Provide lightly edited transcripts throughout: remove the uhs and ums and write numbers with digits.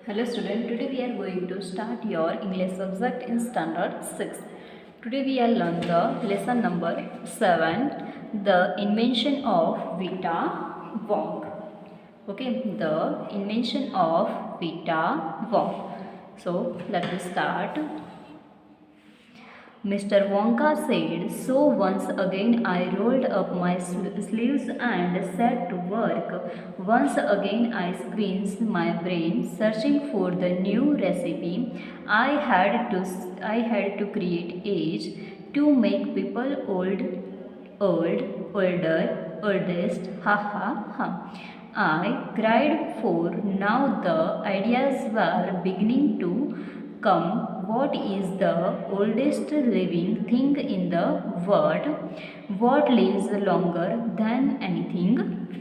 Hello student, today we are going to start your English subject in standard 6. Today we are learn the lesson number 7, the invention of Vita Wong. Okay, the invention of Vita Wong. So let us start. Mr. Wonka said, so once again I rolled up my sleeves and set to work. Once again I squeezed my brain searching for the new recipe. I had to create age to make people older, oldest, ha ha ha. I cried, for now the ideas were beginning to come. What is the oldest living thing in the world? What lives longer than anything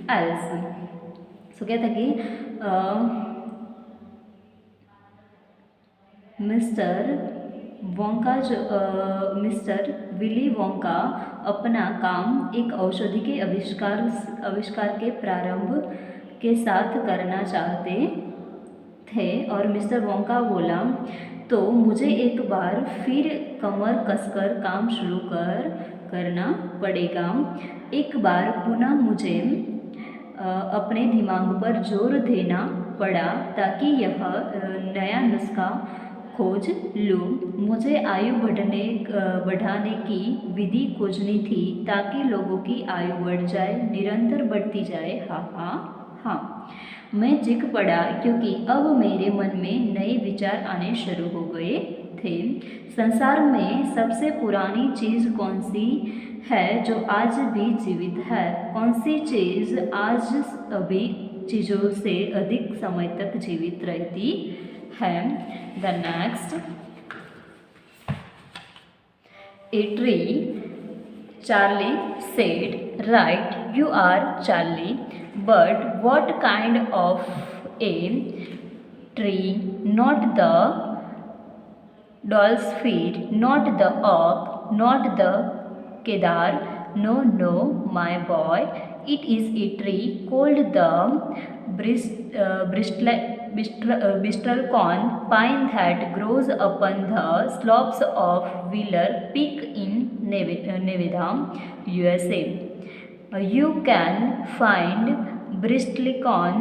else? So क्या था कि mister Willy Wonka अपना काम एक औषधि के आविष्कार के प्रारंभ के साथ करना चाहते थे और मिस्टर वोंका बोला, तो मुझे एक बार फिर कमर कसकर काम शुरू करना पड़ेगा। एक बार पुनः मुझे अपने दिमाग पर जोर देना पड़ा ताकि यह नया नुस्खा खोज लूँ। मुझे आयु बढ़ाने की विधि खोजनी थी ताकि लोगों की आयु बढ़ जाए, निरंतर बढ़ती जाए। हाँ हाँ हाँ। मैं चीख पड़ा क्योंकि अब मेरे मन में नए विचार आने शुरू हो गए थे। संसार में सबसे पुरानी चीज़ कौन सी है जो आज भी जीवित है? कौन सी चीज़ आज सभी चीज़ों से अधिक समय तक जीवित रहती है? The next, a tree, Charlie said, right, you are Charlie, but what kind of a tree? Not the doll's feet, not the oak, not the kedar. No, no, my boy, it is a tree called the bristlecone pine that grows upon the slopes of Wheeler Peak in Nevada, USA. You can find bristlecone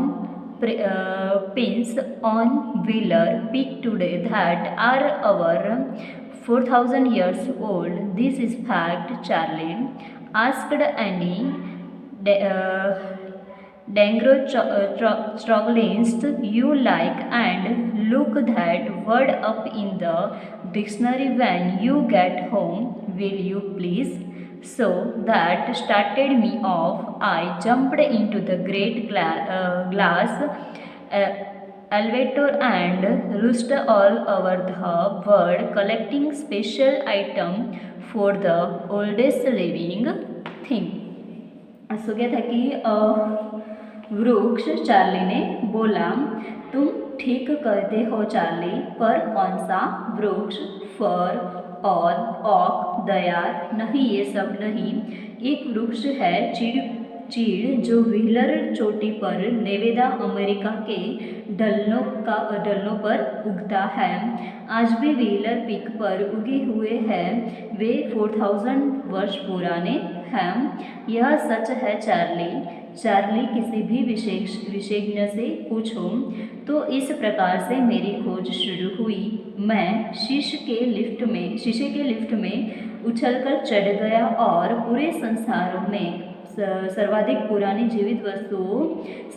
pins on Wheeler Peak today that are over 4,000 years old. This is fact, Charlie asked Annie. Dangrostroglinst you like, and look that word up in the dictionary when you get home, will you please? So that started me off. I jumped into the great glass elevator and rushed all over the world collecting special item for the oldest living thing. सो क्या था कि वृक्ष Charlie ने बोला, तुम ठीक कहते हो चार्ली, पर कौन सा वृक्ष? फर, ओक, दयार? नहीं, ये सब नहीं। एक वृक्ष है चीड़ जो व्हीलर चोटी पर नेवेदा अमेरिका के ढलनों पर उगता है। आज भी व्हीलर पीक पर उगे हुए हैं। वे 4,000 वर्ष पुराने हैं। यह सच है चार्ली किसी भी विशेषज्ञ से पूछो। तो इस प्रकार से मेरी खोज शुरू हुई। मैं शीशे के लिफ्ट में उछलकर चढ़ गया और पूरे संसार में सर्वाधिक पुरानी जीवित वस्तुओं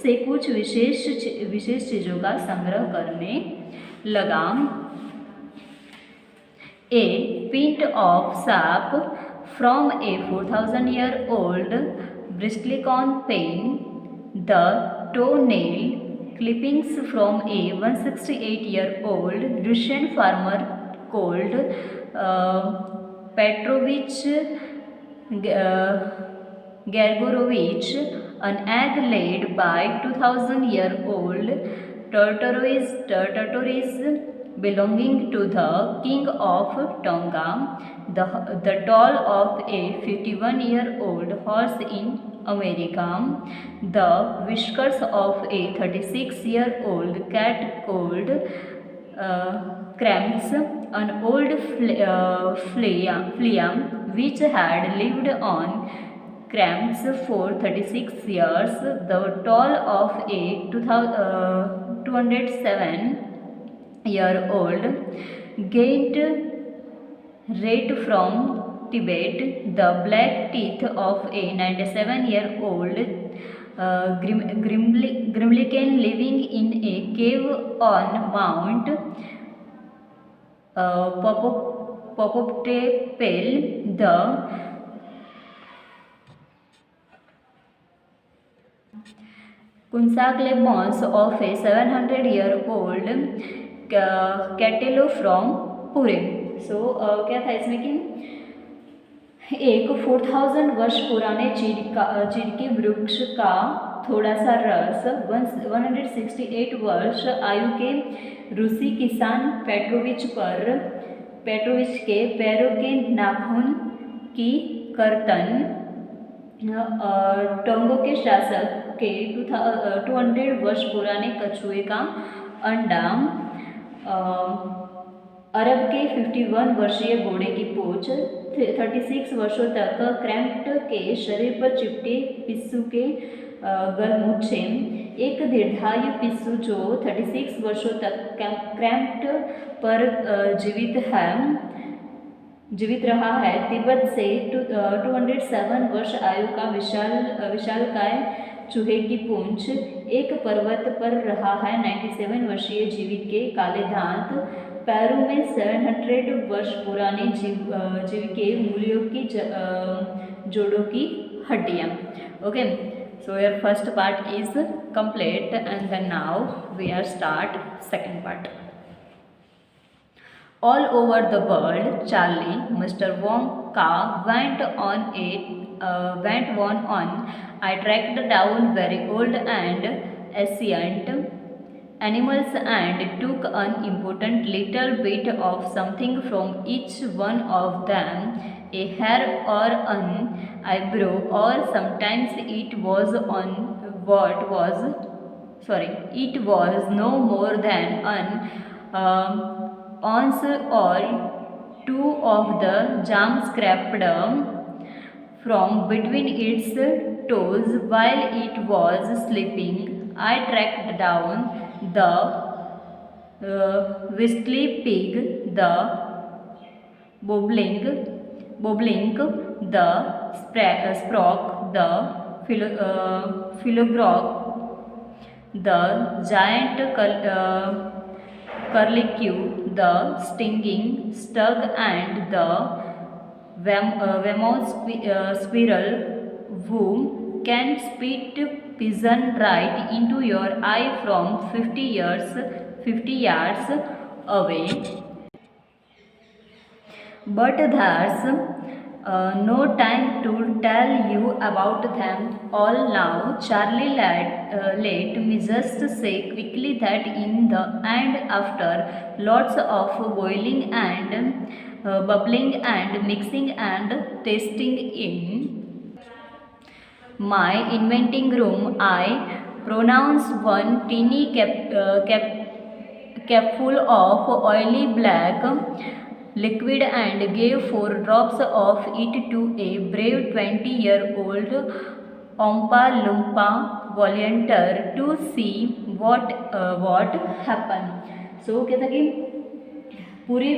से कुछ विशेष चीज़ों का संग्रह करने लगा। ए pint of sap from a 4,000-year-old bristlecone pine, the toenail clippings from a 168-year-old Russian farmer called Petrovich Gergorovich, an egg laid by 2,000-year-old tortoise belonging to the king of Tonga, the toll of a 51-year-old horse in America. The whiskers of a 36-year-old cat called Cramps, an old flea which had lived on Cramps for 36 years. The toll of a 207-year-old gained rate from Tibet. The black teeth of a 97-year-old Grimlican living in a cave on Mount Popocatépetl. The Kunsagle bones of a 700-year-old cattle from Pure. सो क्या था इसमें कि एक 4000 वर्ष पुराने चिड़के वृक्ष का थोड़ा सा रस 168 वर्ष आयु के रूसी किसान पेट्रोविच के पैरों के नाखून की कर्तन, टोंगो के शासक के 200 वर्ष पुराने कछुए का अंडा, अरब के 51 वर्षीय घोड़े की पूंछ, 36 वर्षों तक क्रैम्प्ट के शरीर पर चिपटे पिस्सू के गलमुच्छे, एक दीर्घायु पिस्सू जो 36 वर्षों तक क्रैम्प्ट पर जीवित रहा है, तिब्बत से 207 वर्ष आयु का विशालकाय चूहे की पूंछ, एक पर्वत पर रहा है 97 वर्षीय जीवित के काले दांत, पैरों में 700 वर्ष पुराने जीव के मूल्यों की जोड़ों की हड्डियाँ. Okay, so your first part is complete and then now we are start second part. All over the world, Charlie, Mr. Wonka went on. I tracked down very old and ancient animals and took an important little bit of something from each one of them, a hair or an eyebrow, or sometimes it was no more than an ounce or two of the jam scraped from between its toes while it was sleeping. I tracked down the whistly pig, the bobolink, the sprock, the philogrog, the giant curlicue, the stinging stug, and the Vamos squirrel, who can spit pigeon right into your eye from 50 yards away. But there's no time to tell you about them all now. Charlie, let me just say quickly that in the end, after lots of boiling and bubbling and mixing and tasting in my inventing room, I pronounced one teeny capful of oily black liquid and gave 4 drops of it to a brave 20-year-old Oompa Loompa volunteer to see what happened. So कहता कि पूरे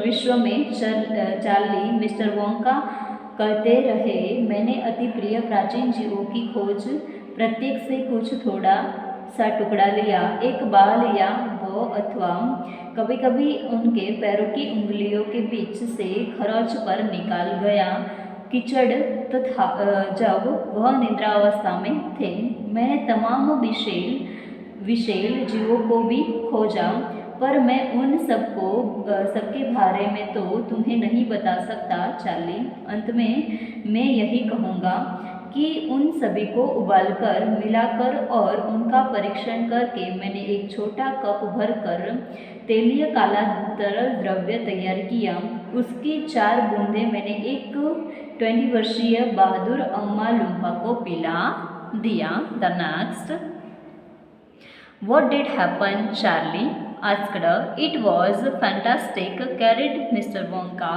विश्व में Charlie mister Wonka कहते रहे, मैंने अति प्रिय प्राचीन जीवों की खोज, प्रत्येक से कुछ थोड़ा सा टुकड़ा लिया, एक बाल या वो अथवा कभी कभी उनके पैरों की उंगलियों के बीच से खरोंच पर निकाल गया कीचड़ तथा जब वह निद्रावस्था में थे। मैंने तमाम विशेल जीवों को भी खोजा, पर मैं उन सबके बारे में तो तुम्हें नहीं बता सकता चार्ली। अंत में मैं यही कहूँगा कि उन सभी को उबालकर, मिलाकर और उनका परीक्षण करके मैंने एक छोटा कप भरकर तेलीय काला तरल द्रव्य तैयार किया। उसकी 4 बूंदें मैंने एक 20 वर्षीय बहादुर अम्मा लुम्पा को पिला दिया. The next, what did happen, Charlie asked. It was fantastic, carried Mr. Wonka.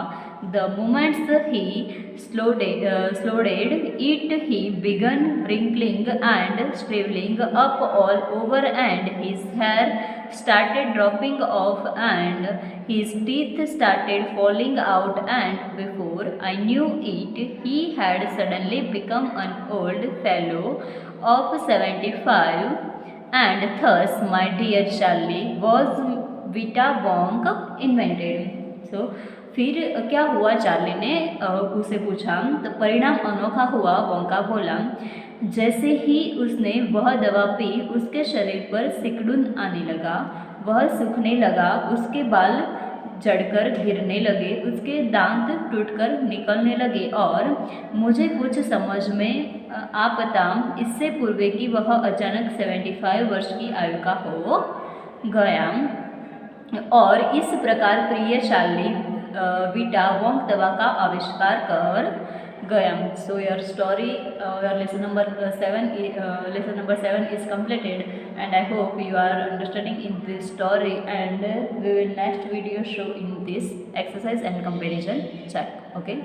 The moment he slowed it, he began wrinkling and shriveling up all over, and his hair started dropping off, and his teeth started falling out, and before I knew it, he had suddenly become an old fellow of 75. And thus, my dear Charlie, was Vita Wonk invented. So, फिर क्या हुआ, Charlie ने उसे पूछा. तो परिणाम अनोखा हुआ, वोंका बोला. जैसे ही उसने वह दवा पी, उसके शरीर पर सिकुड़न आने लगा, वह सूखने लगा, उसके बाल झड़कर गिरने लगे, उसके दांत टूटकर निकलने लगे, और मुझे कुछ समझ में आ पता इससे पूर्व कि वह अचानक 75 वर्ष की आयु का हो गया. और इस प्रकार प्रिय चार्ली वीटा वोंक दवा का आविष्कार कर गया. So your story, lesson number 7 is completed, and I hope you are understanding in this story, and we will next video show in this exercise and comparison check. Okay.